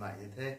mãi như thế.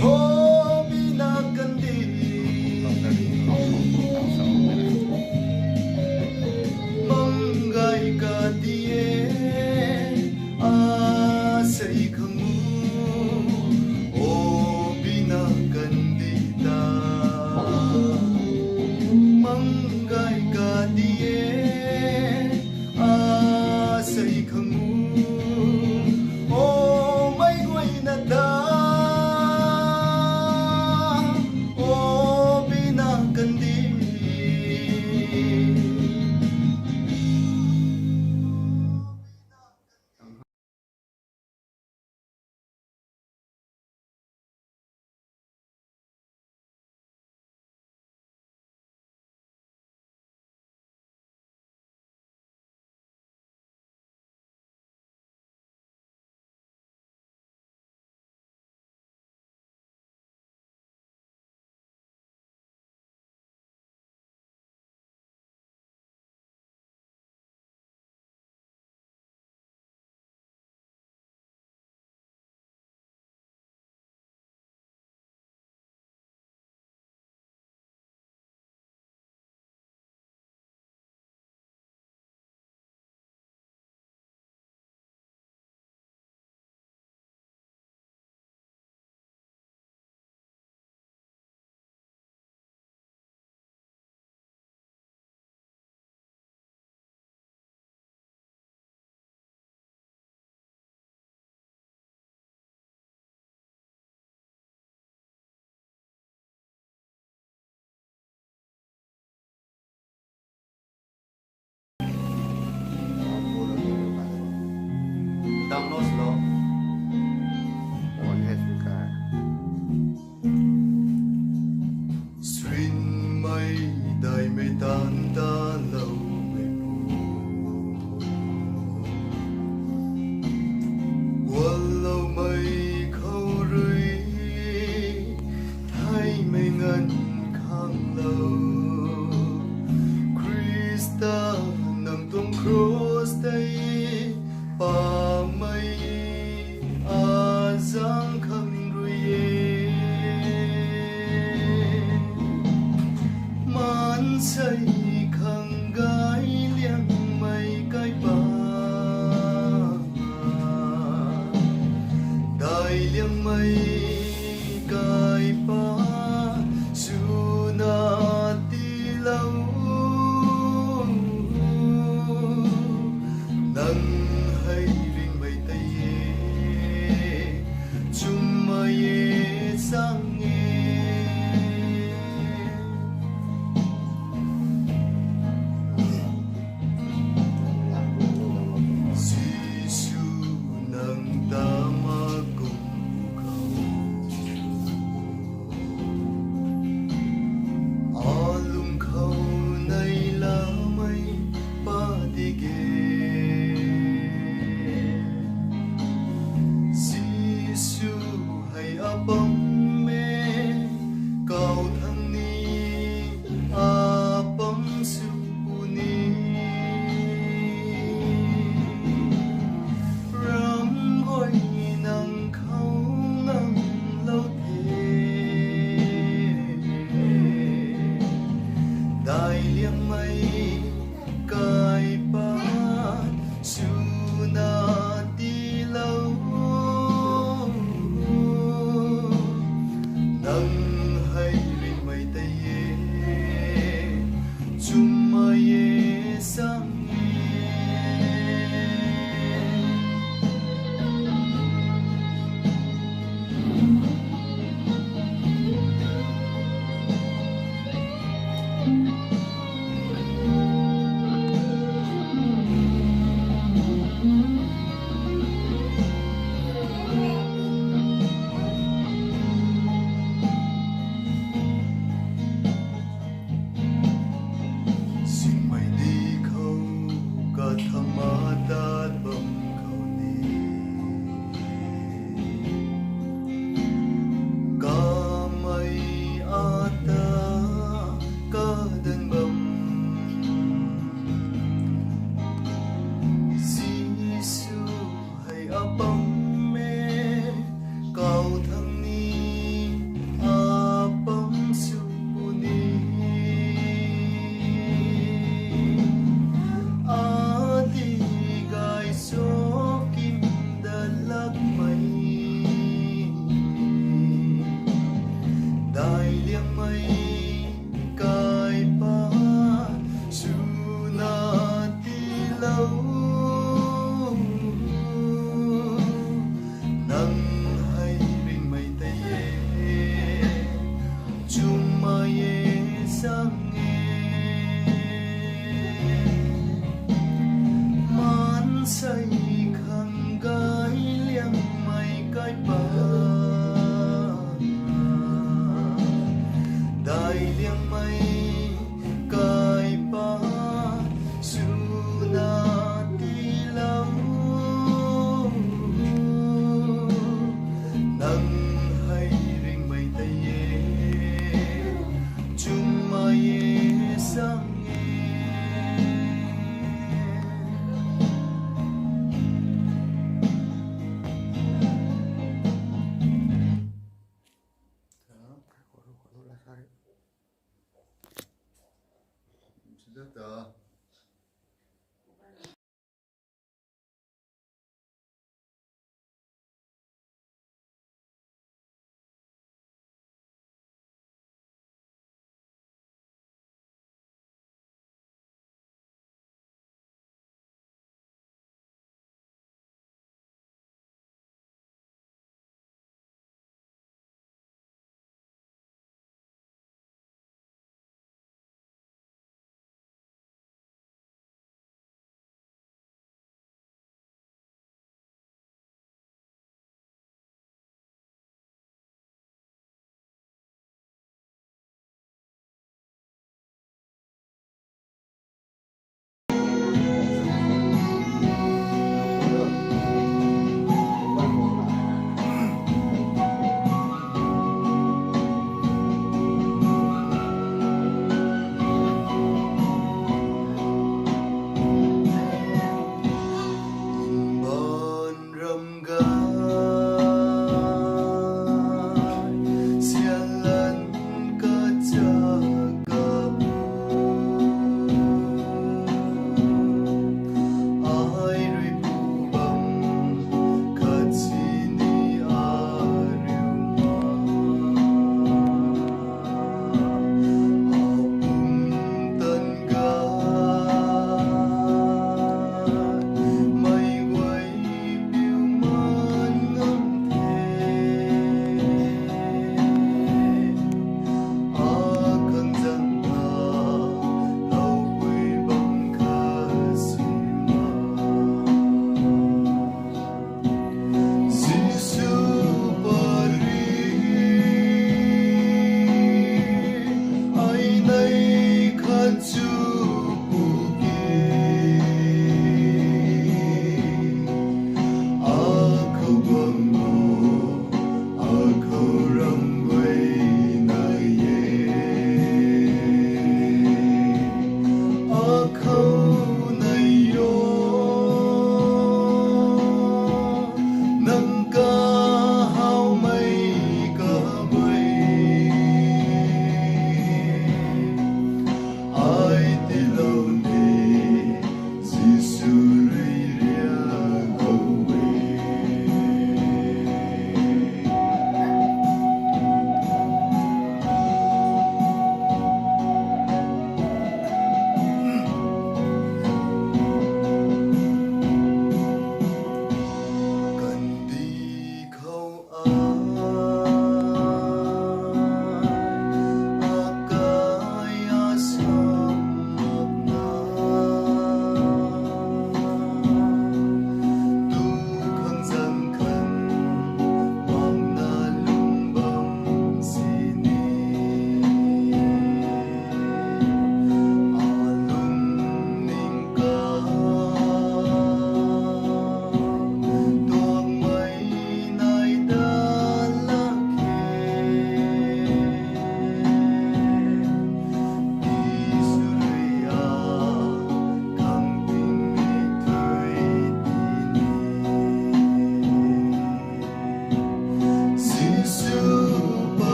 Hô bi na cần Krista nằm tuông cross đây pa mây a giang khang ruye man say khang gai liang mây cái pa đại liang mây cái pa su na ti lâu nâng hay riêng mây tây ye chung mây ye sang nghe Giêsu nâng ta ma cùng cầu alum khâu này là mây ba đi ghé Giêsu hay apam mê cầu thăng ni apam su ni ram hoi nang khâu nang lâu thế đại liang mây cái pa su na ti lâu nâng hay riêng mây tây ye chung mây ye sang xin mày đi khâu cả thầm ta bầm khâu ni cả mày ta cả đơn bầm Giêsu hay apam mê cầu thăng ni apam su ni adi gai so kim dalak mây đại liang mây cái pa su na ti lâu nâng hay riêng mây tây ye chung mây ye sang nghe man say khang gai liang mây cái pa đại liang mây cái pa su na ti lâu nâng hay riêng mây tây ye chung mây ye sang nghe sudah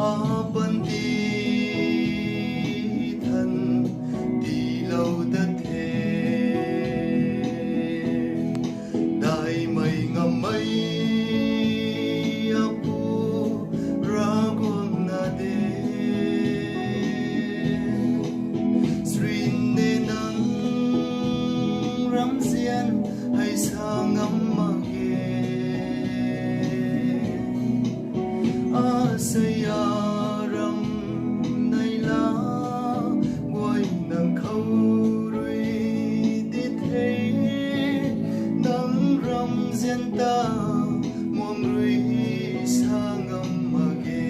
a ban ti than ti lo da the dai mai ngam mai apu ra gon na de srin de nang ram sian hay sa ngam ma ge a saya ram nai la boy nang khâu rui đi thế nang ram sian ta mong rui sa ngam ma ge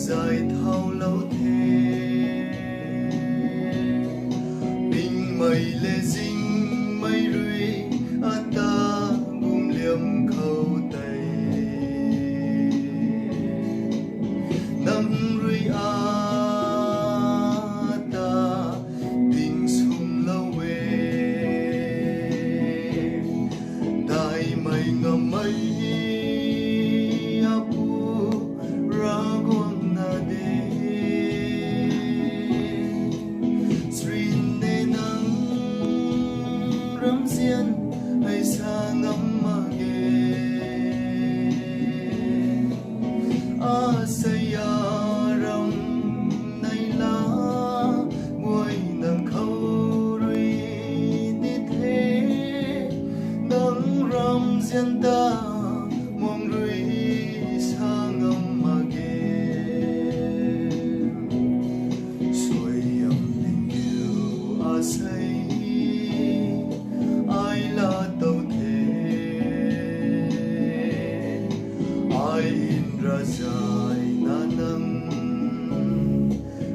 dài thao lâu thế bình mây lê dinh mây rui ta gum liềm khâu tay nắng rui ta tình sum lâu về đại mây ngầm mây hay sa ngắm ma ge a saya ram nai la boy nang khâu rui đi thế nang ram sian ta mong rui sa ngắm ma ge suy âm tình yêu a say ai là tàu thế ai in ra dài na nâng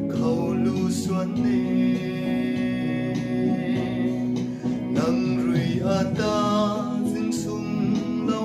khâu lu xuân nê nâng rui ta dưng sum lâu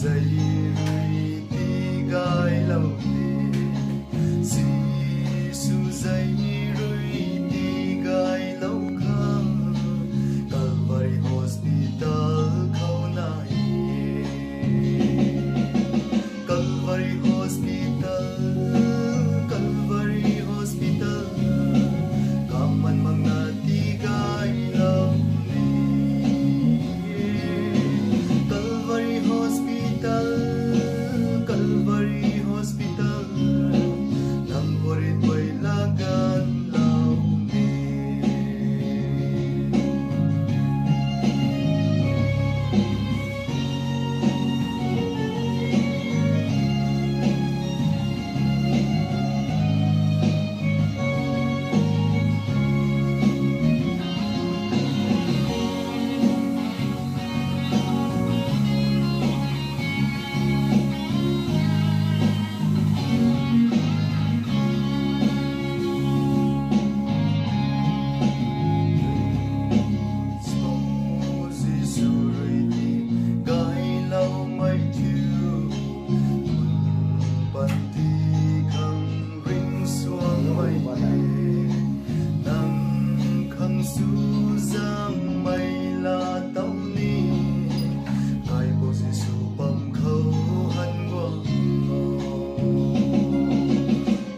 dây rơi đi gai lâu đi si su dây rơi đi gai lâu khang Calvary Hospital khâu nai Calvary Hospital Calvary Hospital kaman mga tigay lang Calvary Hospital Calvary Hospital nang purit bay lagan launi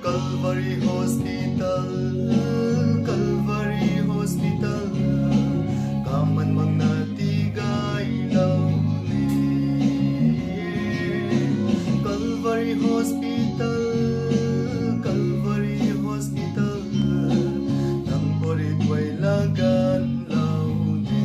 Calvary Hospital Calvary Hospital kaman mga tigay launi Calvary Hospital Calvary Hospital nang purit way lagan launi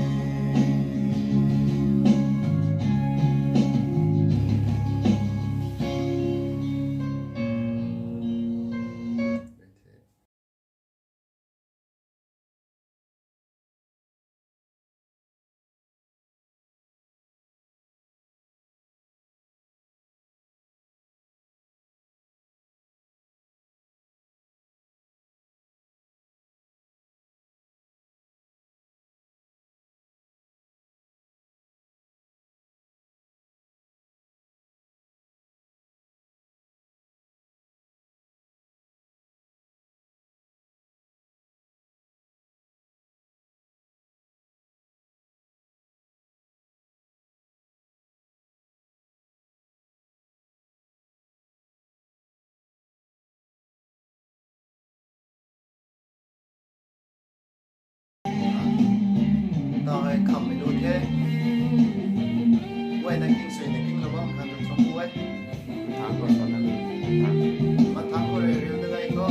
Rồi cầm mình luôn thế quay này kinh suy này kinh là bom khăn được trong quay tháng còn còn đang mà thắng của rìu từ đây có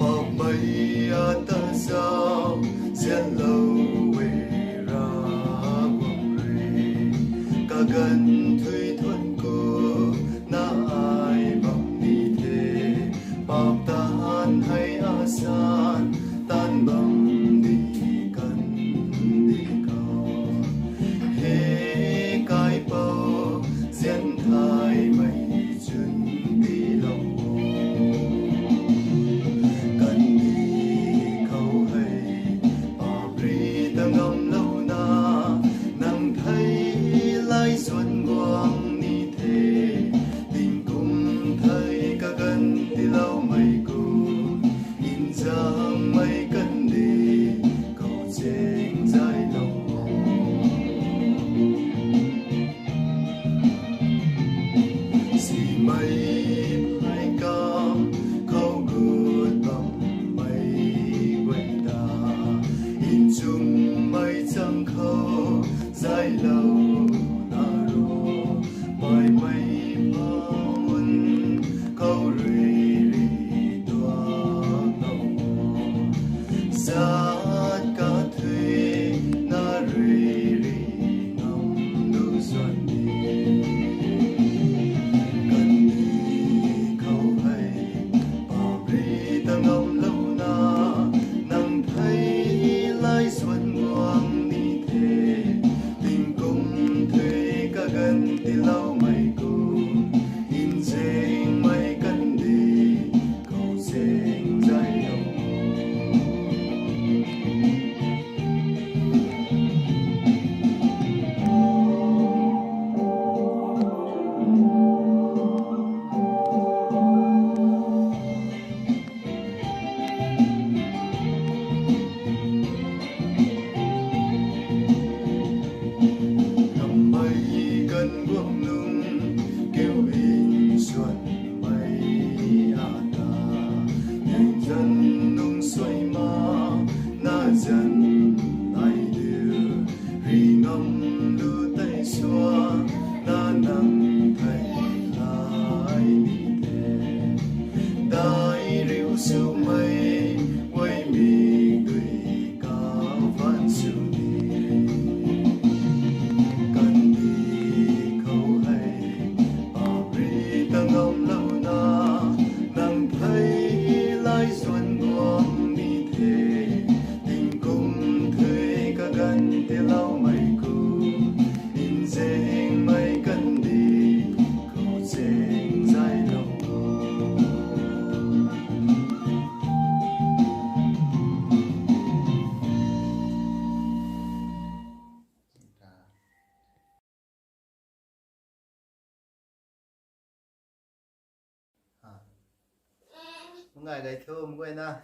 bọc bay ta sao sẽ lâu về ra buồn rì cả gần thủy thuận cô na ai bằng đi thế bọc tan hay asan tan bằng đi cần đi cao hê cái bao diễn thái mây chuẩn bị lâu cần đi khâu hay bà bri ta ngâm lâu na nắng thấy lai xuân quang ni thế tình cùng thấy cả gần đi lâu mây cùng in giang mây cần đi cầu trên dài lâu xì mây hai cam khâu gượt bằng mây quay ta in chung mây trăng khâu dài lâu na rô bài mây paun khâu rì rì toa Zat ka thuê na rì rì ngâm lưu xuân đi cần đi khâu hay bà bri ta ngâm lâu na nắng thấy lai xuân ngoan ni thế tình cùng thuê ngầm lưu tay xóa na nắng thầy lại đi thề đại rượu siêu mây quay mi tùy cao văn siêu đi cần đi khâu hay bảo ri ta ngầm lâu na nắng thấy lại xuân quang đi thề tình cung thuê cả gần te lâu mây cu in deng mây cần đi cầu deng dài lâu ngày ngày thơm quên na